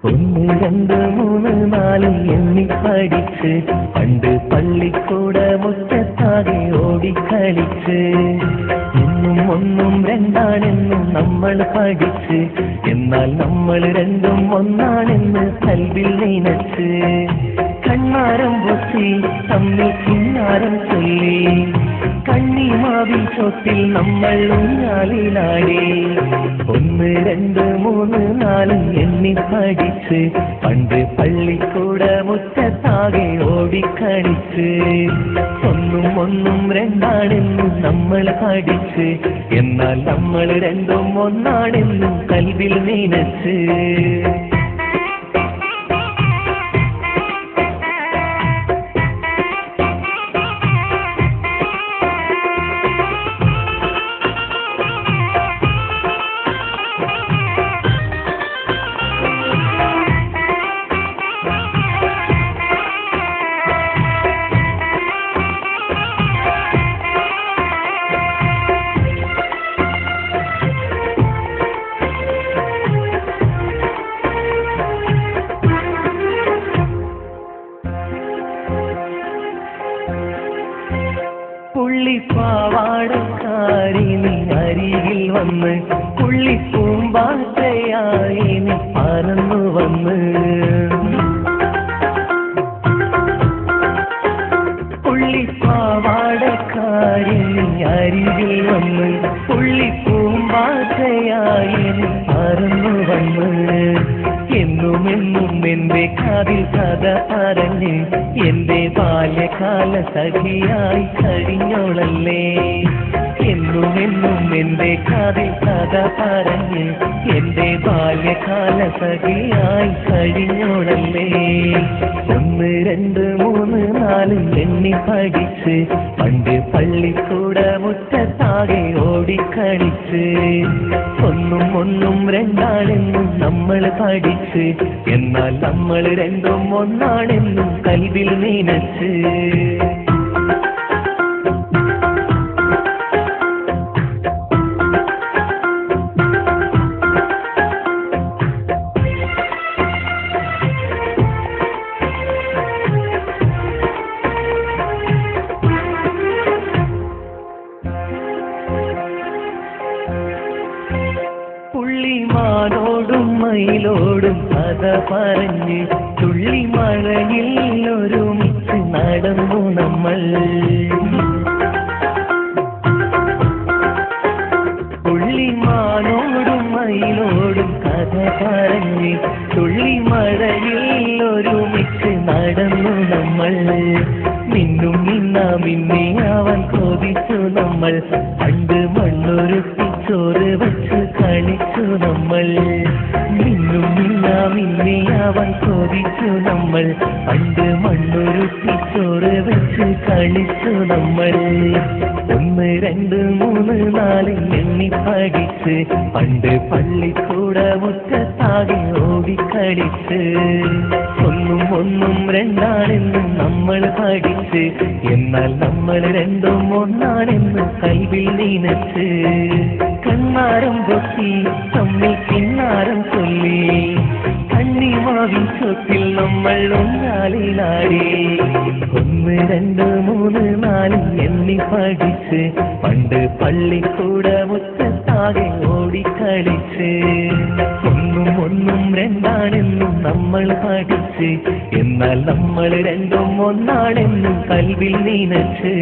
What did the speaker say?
ഒന്ന് രണ്ട് മൂന്ന് നാല് എണ്ണി പഠിച്ച് പണ്ട് പള്ളിക്കൂട മുറ്റത്താകെ ഓടിക്കളിച്ച് ഒന്നും ഒന്നും രണ്ടാണെന്നും നമ്മൾ പഠിച്ച് എന്നാൽ നമ്മൾ രണ്ടും ഒന്നാണെന്ന് കൽവിൽ നനച്ച് കണ്ണാരം പൊത്തി തമ്മിൽ കിന്നാരം ചൊല്ലി കണ്ണിമാവിൻ ചോട്ടിൽ നമ്മൾ ഊഞ്ഞാലിലാടി ഒന്ന് രണ്ട് മൂന്ന് നാല് എണ്ണി പഠിച്ച് പണ്ട് പള്ളിക്കൂട മുറ്റത്താകെ ഓടിക്കളിച്ച് ഒന്നും ഒന്നും രണ്ടാണെന്നും നമ്മൾ പഠിച്ച് എന്നാൽ നമ്മൾ രണ്ടും ഒന്നാണെന്നും കൽവിൽ നനച്ച് പുള്ളിപ്പാവാടക്കാരി നീ അരികിൽ വന്ന് പുള്ളിപ്പൂമ്പാറ്റയായി നീ പറന്നു വന്ന് പുള്ളിപ്പാവാടക്കാരി നീ അരികിൽ വന്ന് പുള്ളിപ്പൂമ്പാറ്റയായി നീ പറന്നു വന്ന് എന്നുമെന്നും എന്റെ കാതിൽ കഥ പറഞ്ഞ് എന്റെ ബാല്യകാല സഖിയായി കഴിഞ്ഞോളല്ലേ എന്നുമെന്നും എന്റെ കാതിൽ കഥ പറഞ്ഞ് എന്റെ ബാല്യകാല സഖിയായി കഴിഞ്ഞോളല്ലേ ഒന്ന് രണ്ട് മൂന്ന് നാല് എണ്ണി പഠിച്ച് പണ്ട് പള്ളിക്കൂട മുറ്റത്താകെ ഓടിക്കളിച്ച് ഒന്നും ഒന്നും രണ്ടാണെന്നും നമ്മൾ പഠിച്ച് എന്നാൽ നമ്മൾ രണ്ടും ഒന്നാണെന്നും കൽവിൽ നനച്ച് പുള്ളിമാനോടും മയിലോടും കഥ പറഞ്ഞ് തുള്ളിമഴയിൽ ഒരുമിച്ച് നടന്നു നമ്മൾ പുള്ളിമാനോടും മയിലോടും കഥ പറഞ്ഞ് തുള്ളിമഴയിൽ ഒരുമിച്ച് നടന്നു നമ്മൾ മിന്നും മിന്നെ അവൻ കൊതിച്ചു നമ്മൾ പണ്ട് മണ്ണൊരുത്തി ചോറ് വെച്ച് കളിച്ചു നമ്മൾ മിന്നും മിന്നെ അവൻ കൊതിച്ചു നമ്മൾ പണ്ട് മണ്ണൊരുത്തി ചോറ് വെച്ച് കളിച്ചു നമ്മൾ ഒന്ന് രണ്ട് മൂന്ന് നാല് എണ്ണി പഠിച്ച് പണ്ട് പള്ളിക്കൂട മുറ്റത്താകെ ഓടിക്കളിച്ച് ഒന്നും ഒന്നും രണ്ടാണെന്നും നമ്മൾ പഠിച്ച് എന്നാൽ നമ്മൾ രണ്ടും ഒന്നാണെന്ന് കൽവിൽ നനച്ച് കണ്ണാരം പൊത്തി തമ്മിൽ കിന്നാരം ചൊല്ലി കണ്ണിമാവിൻ ചോട്ടിൽ നമ്മൾ ഊഞ്ഞാലിലാടി ഒന്ന് രണ്ട് മൂന്ന് നാല് എണ്ണി പഠിച്ച് പണ്ട് പള്ളിക്കൂട മുറ്റത്താകെ ഓടിക്കളിച്ച് ഒന്നും ഒന്നും രണ്ടാണെന്നും നമ്മൾ പഠിച്ച് എന്നാൽ നമ്മൾ രണ്ടും ഒന്നാണെന്നും കൽവിൽ നനച്ച്